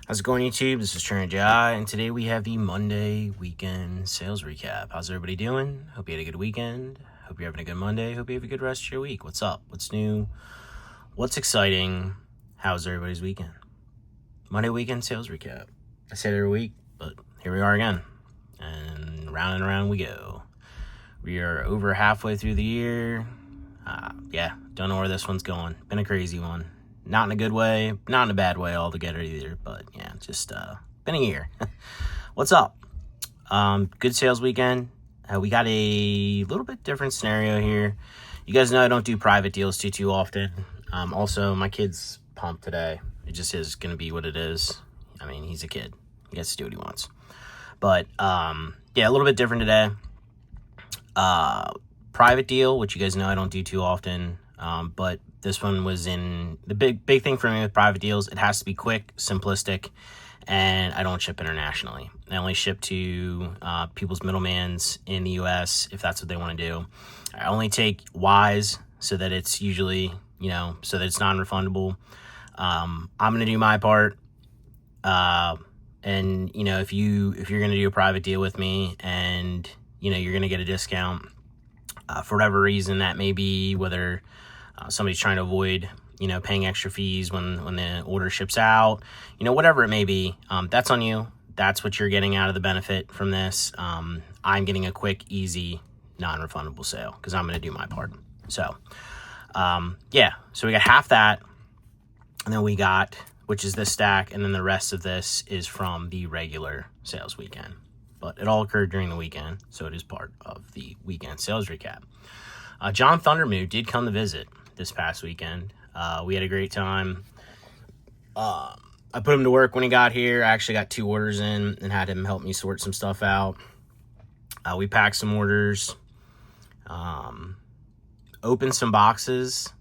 How's it going, YouTube? This is Trent Jai, and today we have the Monday weekend sales recap. How's everybody doing? Hope you had a good weekend. Hope you're having a good Monday. Hope you have a good rest of your week. What's up? What's new? What's exciting? How's everybody's weekend? Monday weekend sales recap. I say it every week, but here we are again. And around we go. We are over halfway through the year. Don't know where this one's going. Been a crazy one. Not in a good way, not in a bad way altogether either, but yeah, just been a year. What's up? Good sales weekend. We got a little bit different scenario here. You guys know I don't do private deals too often. Also, my kid's pumped today. It just is going to be what it is. I mean, he's a kid. He gets to do what he wants. But, a little bit different today. Private deal, which you guys know I don't do too often. But this one was in the big thing for me with private deals. It has to be quick, simplistic, and I don't ship internationally. I only ship to people's middlemans in the US if that's what they want to do. I only take Ys so that it's usually, so that it's non-refundable. I'm going to do my part. And if you're going to do a private deal with me and, you're going to get a discount, for whatever reason that may be, whether somebody's trying to avoid, paying extra fees when the order ships out, whatever it may be, that's on you. That's what you're getting out of the benefit from this. I'm getting a quick, easy, non-refundable sale because I'm going to do my part. So, so we got half that, and then we got, which is this stack, and then the rest of this is from the regular sales weekend. But it all occurred during the weekend, so it is part of the weekend sales recap. John Thundermood did come to visit this past weekend. We had a great time. I put him to work when he got here. I actually got 2 orders in and had him help me sort some stuff out. We packed some orders, opened some boxes.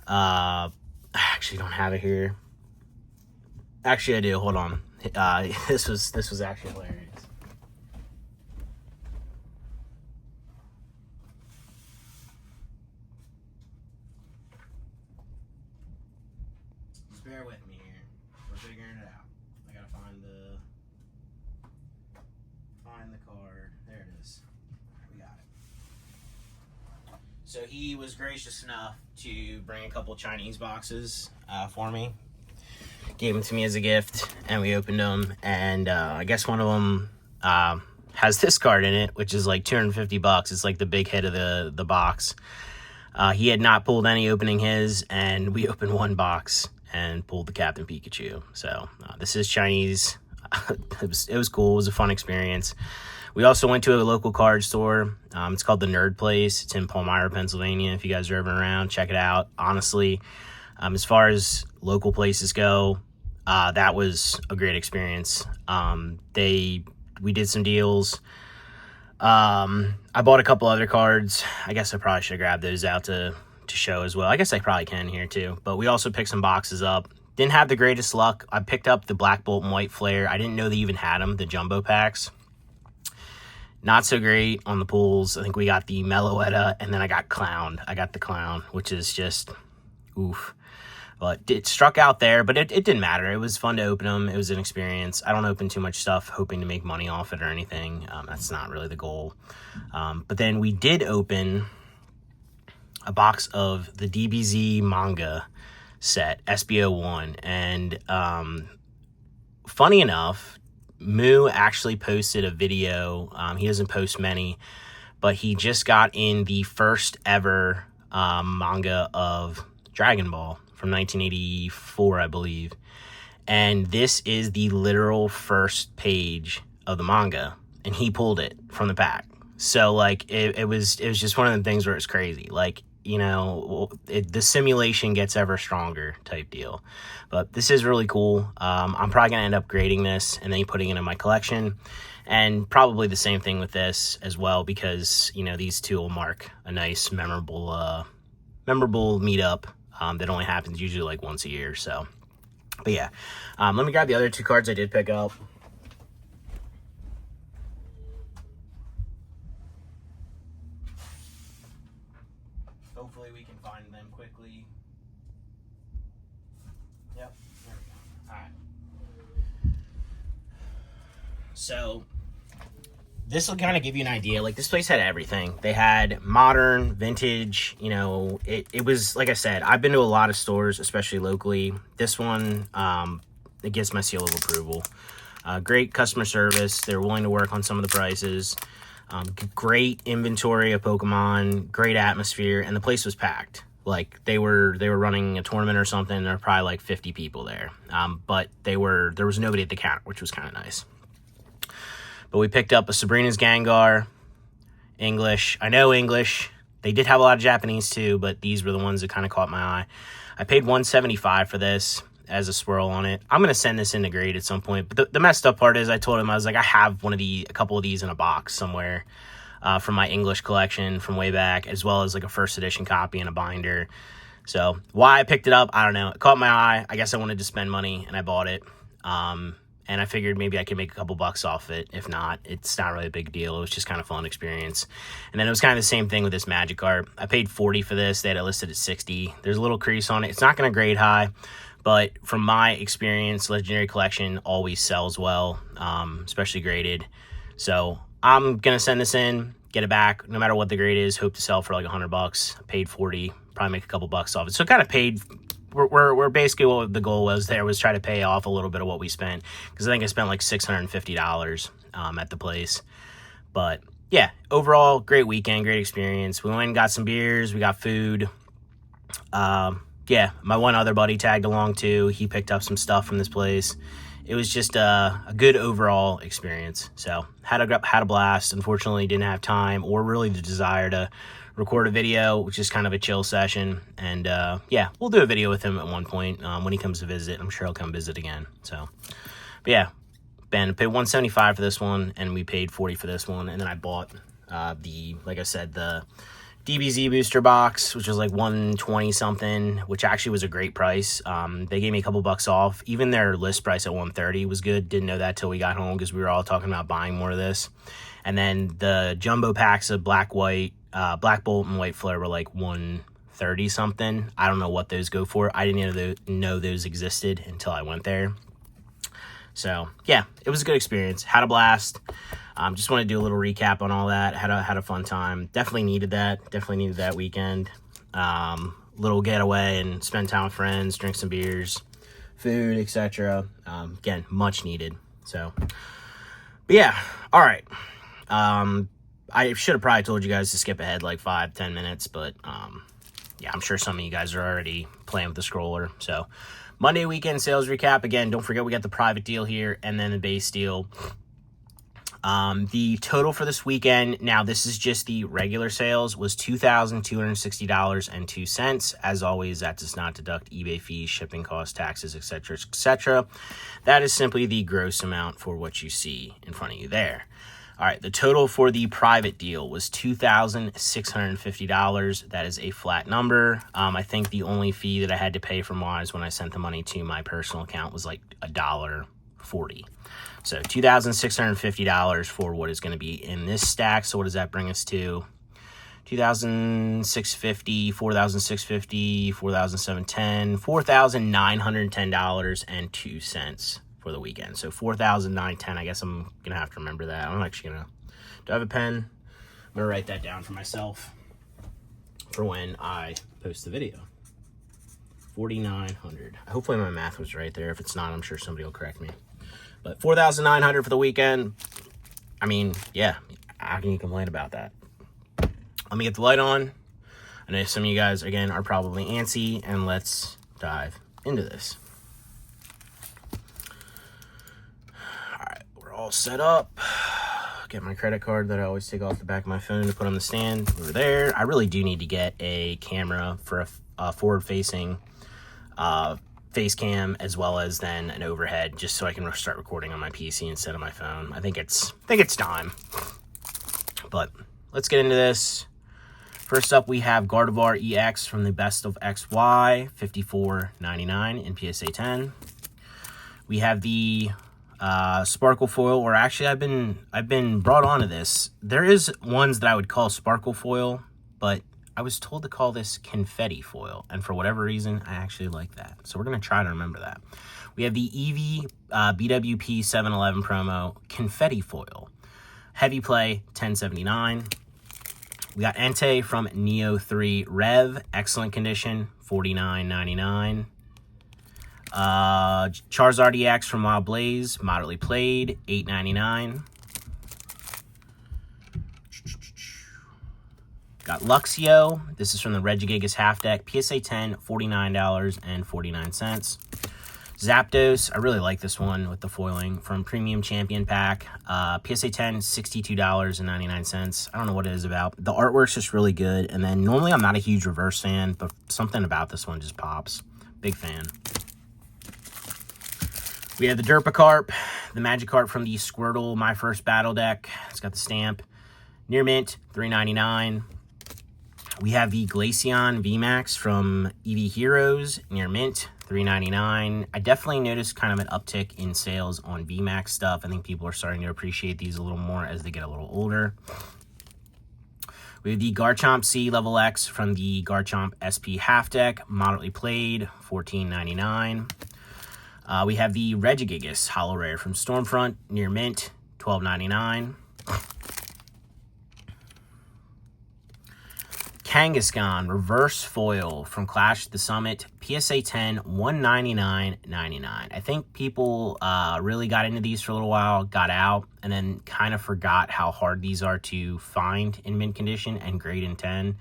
I actually don't have it here. Actually, I do. Hold on. This was actually hilarious. Bear with me here. We're figuring it out. I gotta find the card. There it is. We got it. So he was gracious enough to bring a couple Chinese boxes for me. Gave them to me as a gift, and we opened them. And I guess one of them has this card in it, which is like $250. It's like the big hit of the box. He had not pulled any opening his, and we opened one box and pulled the Captain Pikachu. So this is Chinese. It was cool. It was a fun experience. We also went to a local card store. It's called the Nerd Place. It's in Palmyra, Pennsylvania. If you guys are ever around, check it out. Honestly, as far as local places go, that was a great experience. We did some deals. I bought a couple other cards. I guess I probably should have grabbed those out to show as well. I guess I probably can here too. But we also picked some boxes up. Didn't have the greatest luck. I picked up the Black Bolt and White Flare. I didn't know they even had them, the jumbo packs. Not so great on the pulls. I think we got the Meloetta, and then I got Clowned. I got the Clown, which is just oof. But it struck out there, but it didn't matter. It was fun to open them. It was an experience. I don't open too much stuff hoping to make money off it or anything. That's not really the goal. But then we did open a box of the DBZ manga set, SBO1. And funny enough, Moo actually posted a video. He doesn't post many, but he just got in the first ever manga of Dragon Ball from 1984, I believe. And this is the literal first page of the manga, and he pulled it from the pack. So like it was just one of the things where it's crazy. Like, the simulation gets ever stronger type deal. But this is really cool. I'm probably going to end up grading this and then putting it in my collection. And probably the same thing with this as well, because, these two will mark a nice, memorable meetup that only happens usually like once a year. So, but yeah. Let me grab the other 2 cards I did pick up. Hopefully we can find them quickly. Yep, there we go. All right. So this will kind of give you an idea. Like, this place had everything. They had modern, vintage, you know, it was, like I said, I've been to a lot of stores, especially locally. This one, it gets my seal of approval. Great customer service. They're willing to work on some of the prices. Great inventory of Pokemon, great atmosphere, and the place was packed. Like, they were running a tournament or something. There were probably like 50 people there. But there was nobody at the counter, which was kind of nice. But we picked up a Sabrina's Gengar, English. I know English. They did have a lot of Japanese too, but these were the ones that kind of caught my eye. I paid $175 for this as a swirl on it. I'm going to send this into grade at some point. But the messed up part is I told him, I was like, I have a couple of these in a box somewhere from my English collection from way back, as well as like a first edition copy in a binder. So why I picked it up, I don't know. It caught my eye. I guess I wanted to spend money and I bought it. And I figured maybe I could make a couple bucks off it. If not, it's not really a big deal. It was just kind of a fun experience. And then it was kind of the same thing with this Magikarp. I paid $40 for this. They had it listed at $60. There's a little crease on it. It's not going to grade high, but from my experience, Legendary Collection always sells well, especially graded. So I'm going to send this in, get it back, no matter what the grade is. Hope to sell for like $100. I paid $40, probably make a couple bucks off it. So kind of paid. We're basically, what the goal was there was try to pay off a little bit of what we spent, because I think I spent like $650 at the place. But yeah, overall, great weekend, great experience. We went and got some beers, we got food. Yeah, my one other buddy tagged along too. He picked up some stuff from this place. It was just a good overall experience. So had a blast. Unfortunately, didn't have time or really the desire to record a video, which is kind of a chill session. And yeah, we'll do a video with him at one point when he comes to visit. I'm sure he'll come visit again. So, but yeah, Ben paid $175 for this one, and we paid $40 for this one. And then I bought like I said, the DBZ booster box, which was like $120 something, which actually was a great price. They gave me a couple bucks off. Even their list price at $130 was good. Didn't know that till we got home, because we were all talking about buying more of this. And then the jumbo packs of Black Bolt and White Flare were like $130 something. I don't know what those go for. I didn't even know those existed until I went there. So yeah, it was a good experience. Had a blast. Just want to do a little recap on all that. Had a fun time. Definitely needed that weekend. Little getaway and spend time with friends, drink some beers, food, etc. Again, much needed. So, but yeah, all right. I should have probably told you guys to skip ahead like 5-10 minutes, but yeah, I'm sure some of you guys are already playing with the scroller. So Monday weekend sales recap. Again, don't forget we got the private deal here and then the base deal. The total for this weekend, now this is just the regular sales, was $2,260.02. As always, that does not deduct eBay fees, shipping costs, taxes, etc., etc. That is simply the gross amount for what you see in front of you there. All right, the total for the private deal was $2,650. That is a flat number. I think the only fee that I had to pay from Wise when I sent the money to my personal account was like $1.40. So $2,650 for what is going to be in this stack. So what does that bring us to? $2,650, $4,650, $4,710, $4,910.02 for the weekend. So $4,910. I guess I'm going to have to remember that. I'm actually going to, do I have a pen? I'm going to write that down for myself for when I post the video. 4,900. Hopefully my math was right there. If it's not, I'm sure somebody will correct me. But 4,900 for the weekend. I mean, yeah, how can you complain about that? Let me get the light on. I know some of you guys, again, are probably antsy, and let's dive into this. All right, we're all set up. Get my credit card that I always take off the back of my phone to put on the stand. We're there. I really do need to get a camera for a forward-facing face cam, as well as then an overhead, just so I can start recording on my PC instead of my phone. I think it's time. But let's get into this. First up, we have Gardevoir EX from the Best of XY, $54.99 in PSA 10. We have the Sparkle Foil, or actually I've been brought onto this. There is ones that I would call Sparkle Foil, but I was told to call this Confetti Foil, and for whatever reason, I actually like that. So we're going to try to remember that. We have the Eevee BWP 711 promo confetti foil. Heavy play, $10.79. We got Entei from Neo 3 Rev, excellent condition, $49.99. Charizard EX from Wild Blaze, moderately played, $8.99. Got Luxio. This is from the Regigigas half deck. PSA 10, $49.49. Zapdos. I really like this one with the foiling from Premium Champion Pack. PSA 10, $62.99. I don't know what it is about. The artwork's just really good. And then normally I'm not a huge reverse fan, but something about this one just pops. Big fan. We have the Derpacarp, the Magikarp from the Squirtle My First Battle deck. It's got the stamp. Near mint, $3.99. We have the Glaceon VMAX from EV Heroes, near mint, $3.99. I definitely noticed kind of an uptick in sales on VMAX stuff. I think people are starting to appreciate these a little more as they get a little older. We have the Garchomp C Level X from the Garchomp SP half deck, moderately played, $14.99. We have the Regigigas Holo Rare from Stormfront, near mint, $12.99. Kangaskhan Reverse Foil from Clash at the Summit, PSA 10, $199.99. I think people really got into these for a little while, got out, and then kind of forgot how hard these are to find in mint condition and grade in 10.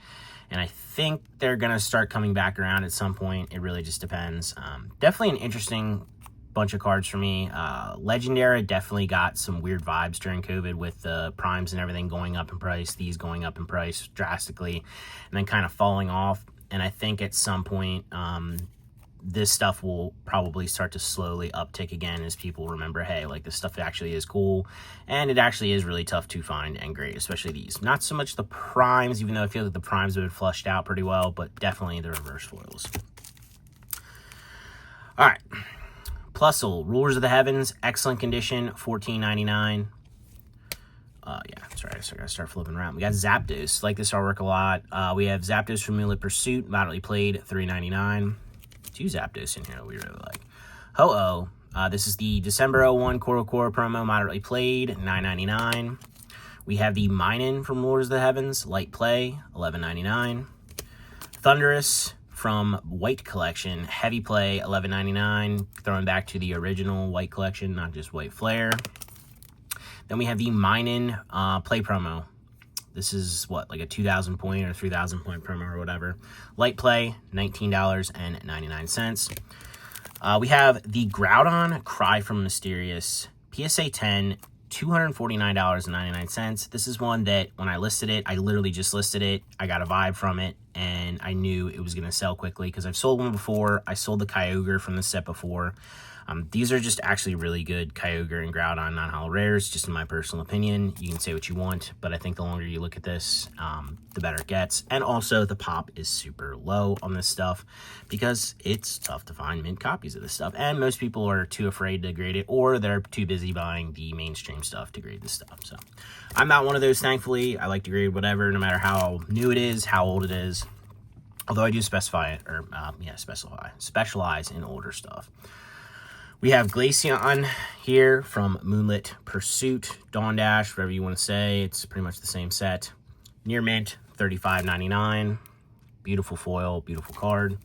And I think they're going to start coming back around at some point. It really just depends. Definitely an interesting bunch of cards for me. Legendary definitely got some weird vibes during COVID with the primes and everything going up in price, these going up in price drastically, and then kind of falling off. And I think at some point, this stuff will probably start to slowly uptick again as people remember, hey, like this stuff actually is cool, and it actually is really tough to find and grade, especially these. Not so much the primes, even though I feel like the primes have been flushed out pretty well, but definitely the reverse foils. All right. Plusle, Rulers of the Heavens, excellent condition, $14.99. Yeah, sorry, I gotta start flipping around. We got Zapdos, like this artwork a lot. We have Zapdos from Moonlit Pursuit, moderately played, $3.99. Two Zapdos in here that we really like. Ho-Oh, this is the December 01 Core promo, moderately played, $9.99. We have the Minun from Rulers of the Heavens, light play, $11.99. Thundurus from White Collection, heavy play, $11.99. Throwing back to the original White Collection, not just White Flare. Then we have the Minun play promo. This is what, like a 2,000 point or 3,000 point promo or whatever. Light play, $19.99. We have the Groudon Cry from Mysterious, PSA 10, $249.99. This is one that when I listed it, I literally just listed it. I got a vibe from it, and I knew it was going to sell quickly because I've sold one before. I sold the Kyogre from the set before. These are just actually really good Kyogre and Groudon non-holo rares, just in my personal opinion. You can say what you want, but I think the longer you look at this, the better it gets. And also, the pop is super low on this stuff because it's tough to find mint copies of this stuff. And most people are too afraid to grade it, or they're too busy buying the mainstream stuff to grade this stuff. So I'm not one of those, thankfully. I like to grade whatever, no matter how new it is, how old it is. Although I do specify it, or specialize in older stuff. We have Glaceon here from Moonlit Pursuit, Dawn Dash, whatever you want to say. It's pretty much the same set. Near mint, $35.99. Beautiful foil, beautiful card.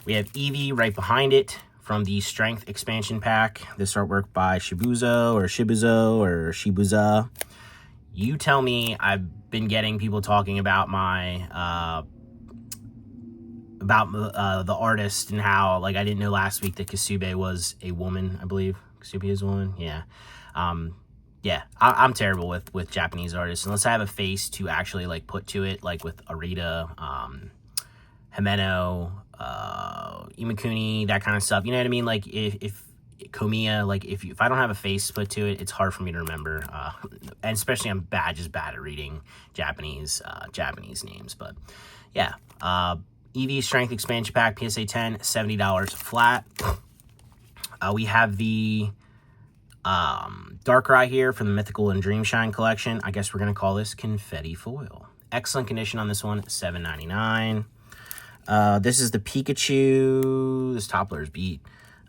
We have Eevee right behind it from the Strength Expansion Pack. This artwork by Shibuza. You tell me. I've been getting people talking about my the artist and how, like, I didn't know last week that Kasube was a woman, I believe. Kasube is a woman? Yeah. I'm terrible with Japanese artists. Unless I have a face to actually, like, put to it, like with Arita, Himeno, Imakuni, that kind of stuff. You know what I mean? Like, if Komiya, like, if I don't have a face put to it, it's hard for me to remember. And especially I'm just bad at reading Japanese names. But, yeah. EV Strength Expansion Pack, PSA 10, $70 flat. We have the Darkrai here from the Mythical and Dreamshine collection. I guess we're going to call this Confetti Foil. Excellent condition on this one, $7.99. This is the Pikachu. This Toppler's beat.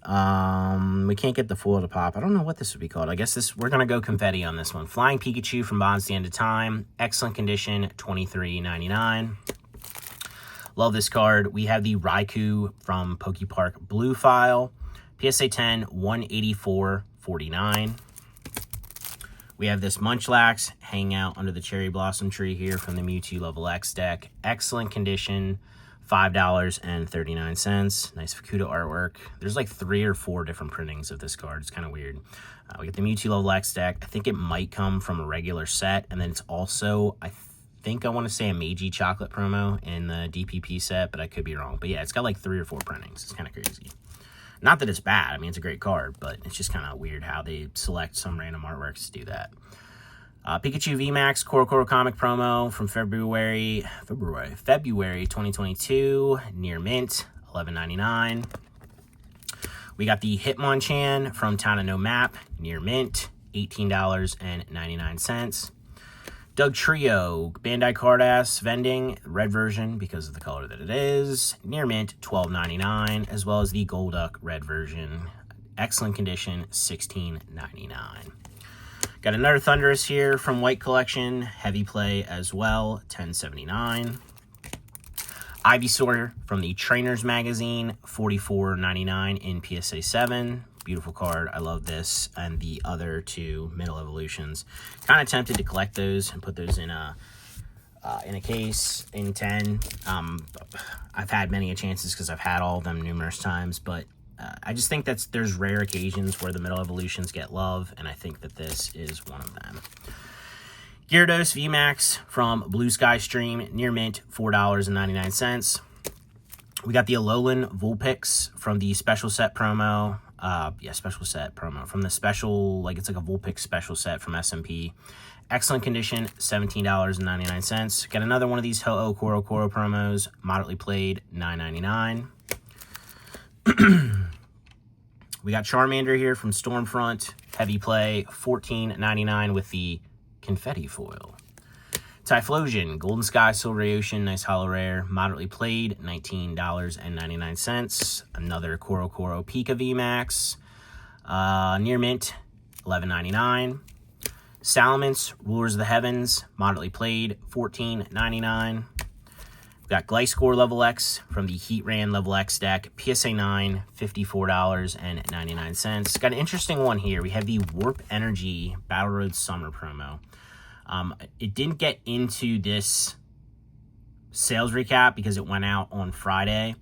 We can't get the foil to pop. I don't know what this would be called. I guess we're going to go confetti on this one. Flying Pikachu from Bonds the End of Time. Excellent condition, $23.99. Love this card. We have the Raikou from Pokepark Blue File. PSA 10, $184.49. We have this Munchlax hanging out under the cherry blossom tree here from the Mewtwo Level X deck. Excellent condition, $5.39. Nice Fukuda artwork. There's like 3 or 4 different printings of this card. It's kind of weird. We get the Mewtwo Level X deck. I think it might come from a regular set, and then it's also, I want to say a Meiji chocolate promo in the DPP set, but I could be wrong. But yeah, it's got like 3 or 4 printings. It's kind of crazy. Not that it's bad. I mean, it's a great card, but it's just kind of weird how they select some random artworks to do that. Pikachu VMAX Koro comic promo from February 2022, near mint, $11.99. We got the Hitmonchan from Town of No Map, near mint, $18.99. Doug Trio, Bandai Cardass vending, red version because of the color that it is, near mint, $12.99, as well as the Golduck red version, excellent condition, $16.99. Got another Thundurus here from White Collection, heavy play as well, $10.79. Ivysaur from the Trainers Magazine, $44.99 in PSA 7. Beautiful card. I love this and the other 2 Middle Evolutions. Kind of tempted to collect those and put those in a case in 10. I've had many chances because I've had all of them numerous times, but I just think there's rare occasions where the Middle Evolutions get love, and I think that this is one of them. Gyarados VMAX from Blue Sky Stream, near mint, $4.99. We got the Alolan Vulpix from the special set promo. Special set promo from the special, it's like a Vulpix special set from SMP. Excellent condition, $17.99. Got another one of these Ho-Oh Koro promos, moderately played, $9.99. We got Charmander here from Stormfront, heavy play, $14.99 with the confetti foil. Typhlosion, Golden Sky, Silver Ocean, nice holo rare, moderately played, $19.99. Another Koro Pika VMAX, near mint, $11.99. Salamence, Rulers of the Heavens, moderately played, $14.99. We got Gliscor Level X from the Heatran Level X deck, PSA 9, $54.99. Got an interesting one here. We have the Warp Energy Battle Road Summer promo. It didn't get into this sales recap because it went out on Friday,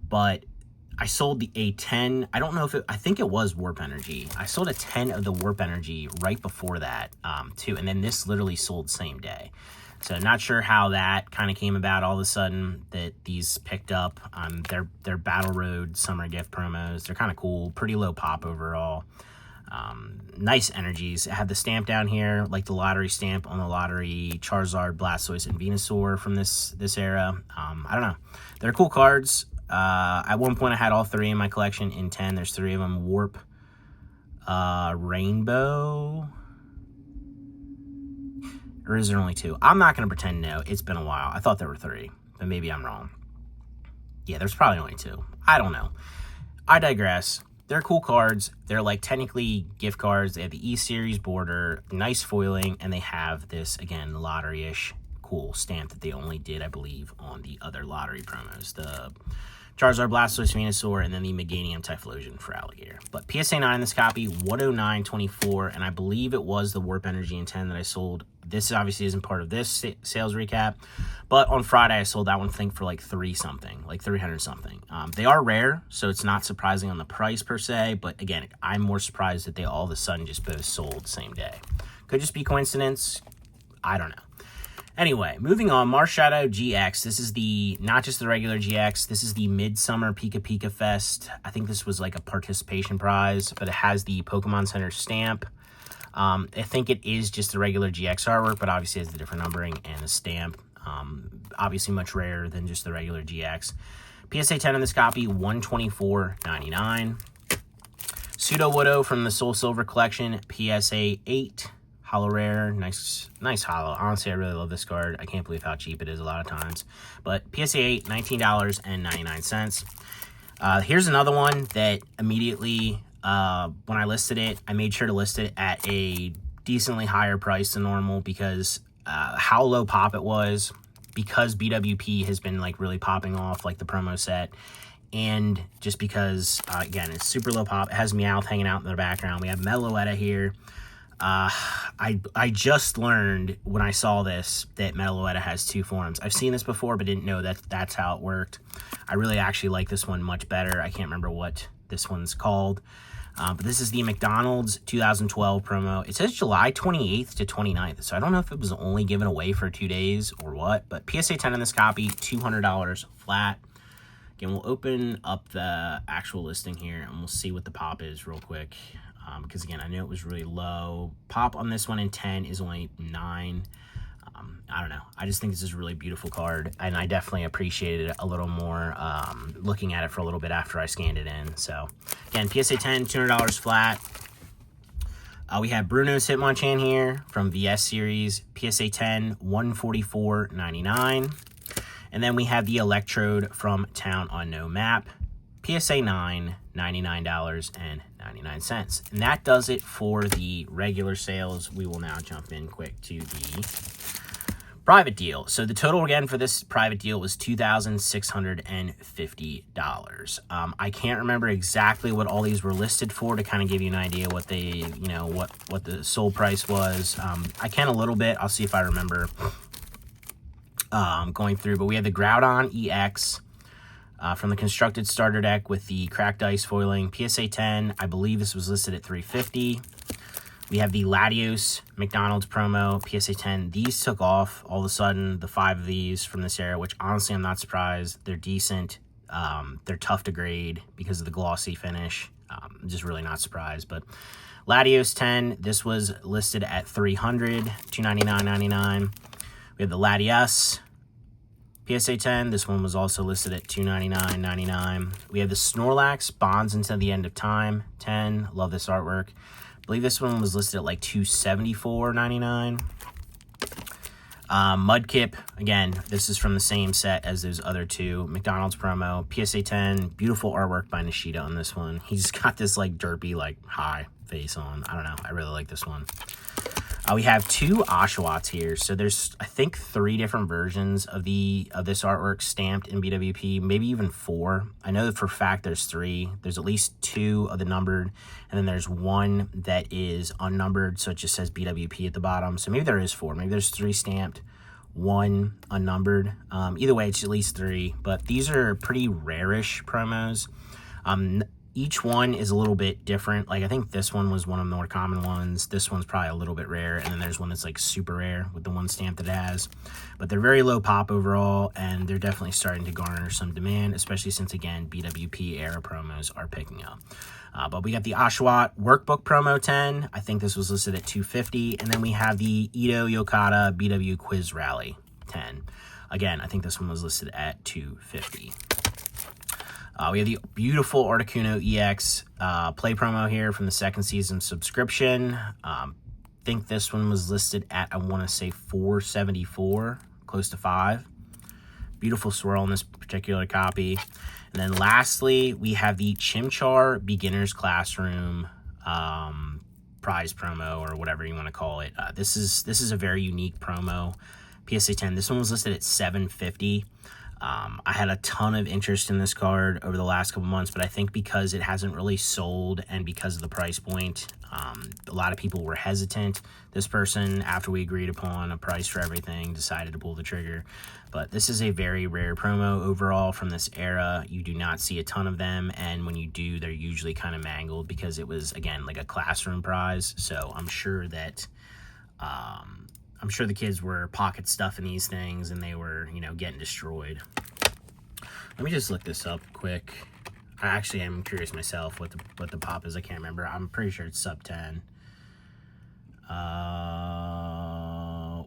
but I sold a 10. I don't know if I think it was Warp Energy. I sold a 10 of the Warp Energy right before that, too. And then this literally sold same day. So not sure how that kind of came about all of a sudden that these picked up. They're Battle Road Summer gift promos. They're kind of cool. Pretty low pop overall. Nice energies. I have the stamp down here, like the lottery stamp on the lottery, Charizard, Blastoise, and Venusaur from this era. I don't know. They're cool cards. At one point, I had all 3 in my collection in 10. There's 3 of them. Warp, Rainbow, or is there only 2? I'm not going to pretend no. It's been a while. I thought there were 3, but maybe I'm wrong. Yeah, there's probably only 2. I don't know. I digress. They're cool cards. They're technically gift cards. They have the E-Series border, nice foiling, and they have this, again, lottery-ish cool stamp that they only did, I believe, on the other lottery promos. The Charizard, Blastoise, Venusaur, and then the Meganium Typhlosion for Alligator. But PSA 9 in this copy, $109.24, and I believe it was the Warp Energy in 10 that I sold. This obviously isn't part of this sales recap, but on Friday I sold that one, I think, for 300 something. They are rare, so it's not surprising on the price per se, but again, I'm more surprised that they all of a sudden just both sold same day. Could just be coincidence. I don't know. Anyway, moving on, Marshadow GX. This is not just the regular GX, this is the Midsummer Pika Pika Fest. I think this was a participation prize, but it has the Pokemon Center stamp. I think it is just the regular GX artwork, but obviously it has the different numbering and the stamp. Obviously much rarer than just the regular GX. PSA 10 in this copy, $124.99. Sudowoodo from the Soul Silver Collection, PSA 8. Holo rare, nice holo. Honestly, I really love this card. I can't believe how cheap it is a lot of times. But PSA 8, $19.99. Here's another one that immediately, when I listed it, I made sure to list it at a decently higher price than normal because how low pop it was, because BWP has been like really popping off like the promo set, and just because, again, it's super low pop. It has Meowth hanging out in the background. We have Meloetta here. I just learned when I saw this that Meloetta has 2 forms. I've seen this before, but didn't know that that's how it worked. I really actually like this one much better. I can't remember what this one's called. But this is the McDonald's 2012 promo. It says July 28th to 29th, so I don't know if it was only given away for 2 days or what, but PSA 10 in this copy, $200 flat. Again, we'll open up the actual listing here, and we'll see what the pop is real quick, because, again, I know it was really low. Pop on this one in 10 is only 9. I don't know. I just think this is a really beautiful card, and I definitely appreciated it a little more looking at it for a little bit after I scanned it in. So, again, PSA 10, $200 flat. We have Bruno's Hitmonchan here from VS Series, PSA 10, $144.99. And then we have the Electrode from Town Unknown Map, PSA 9, $99.99. And that does it for the regular sales. We will now jump in quick to the private deal. So the total again for this private deal was $2,650. I can't remember exactly what all these were listed for to kind of give you an idea what they, you know, what the sold price was. I can a little bit. I'll see if I remember going through. But we have the Groudon EX from the constructed starter deck with the cracked ice foiling, PSA 10. I believe this was listed at $350. We have the Latios McDonald's promo, PSA 10. These took off all of a sudden, the 5 of these from this era, which honestly I'm not surprised. They're decent. They're tough to grade because of the glossy finish. I'm just really not surprised. But Latios 10, this was listed at $300, $299.99. We have the Latias PSA 10. This one was also listed at $299.99. We have the Snorlax Bonds Until the End of Time 10. Love this artwork. I believe this one was listed at like $274.99. Mudkip, again, this is from the same set as those other 2. McDonald's promo, PSA 10. Beautiful artwork by Nishida on this one. He's got this like derpy, like high face on. I don't know. I really like this one. We have 2 Oshawotts here. So there's, I think, 3 different versions of this artwork stamped in BWP, maybe even 4. I know that for a fact there's 3. There's at least 2 of the numbered, and then there's 1 that is unnumbered, so it just says BWP at the bottom. So maybe there is 4. Maybe there's 3 stamped, 1 unnumbered. Either way, it's at least 3. But these are pretty rare-ish promos. Each one is a little bit different. Like, I think this one was one of the more common ones. This one's probably a little bit rare. And then there's one that's, like, super rare with the one stamp that it has. But they're very low pop overall, and they're definitely starting to garner some demand, especially since, again, BWP era promos are picking up. But we got the Oshawott Workbook Promo 10. I think this was listed at $250. And then we have the Ito Yokata BW Quiz Rally 10. Again, I think this one was listed at $250. We have the beautiful Articuno EX play promo here from the 2nd season subscription. I think this one was listed at, I want to say, $474, close to $5. Beautiful swirl in this particular copy. And then lastly, we have the Chimchar Beginner's Classroom prize promo, or whatever you want to call it. This is a very unique promo, PSA 10. This one was listed at $750. I had a ton of interest in this card over the last couple months, but I think because it hasn't really sold and because of the price point, a lot of people were hesitant. This person, after we agreed upon a price for everything, decided to pull the trigger. But this is a very rare promo overall from this era. You do not see a ton of them, and when you do, they're usually kind of mangled because it was, again, like a classroom prize. So I'm sure that the kids were pocket stuffing these things and they were, you know, getting destroyed. Let me just look this up quick. I actually am curious myself what the pop is. I can't remember. I'm pretty sure it's sub 10.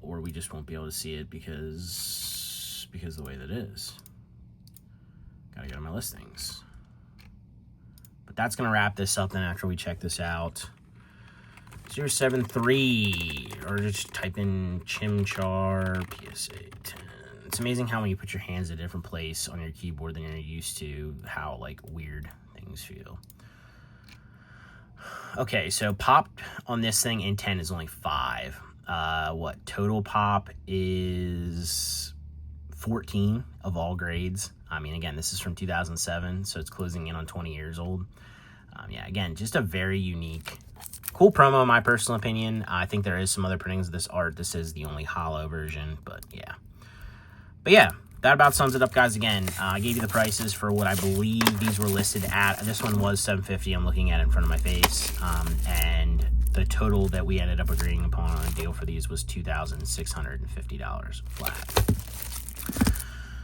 Or we just won't be able to see it because of the way that it is. Gotta go to my listings. But that's gonna wrap this up then after we check this out. 073, or just type in Chimchar PSA 10 It's amazing how when you put your hands in a different place on your keyboard than you're used to, how like weird things feel. Okay, so pop on this thing in 10 is only 5. What total pop is 14 of all grades. I mean, again, this is from 2007, so it's closing in on 20 years old. Yeah, again, just a very unique, cool promo, in my personal opinion. I think there is some other printings of this art. This is the only holo version, but yeah. But yeah, that about sums it up, guys. Again, I gave you the prices for what I believe these were listed at. This one was $750. I'm looking at it in front of my face. And the total that we ended up agreeing upon on a deal for these was $2,650 flat.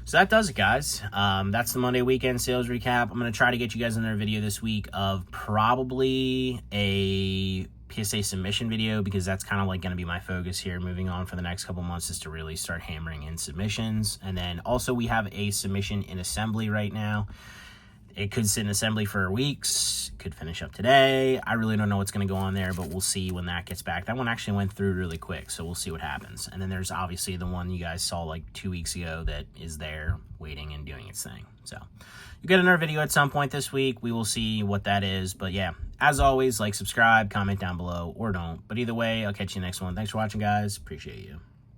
So that does it, guys. That's the Monday weekend sales recap. I'm going to try to get you guys another video this week of probably a PSA submission video, because that's kind of like going to be my focus here moving on for the next couple months, is to really start hammering in submissions. And then also we have a submission in assembly right now. It could sit in assembly for weeks, could finish up today. I really don't know what's going to go on there, but we'll see when that gets back. That one actually went through really quick, so we'll see what happens. And then there's obviously the one you guys saw like 2 weeks ago that is there waiting and doing its thing. So you'll get another video at some point this week. We will see what that is. But yeah, as always, like, subscribe, comment down below, or don't. But either way, I'll catch you next one. Thanks for watching, guys. Appreciate you.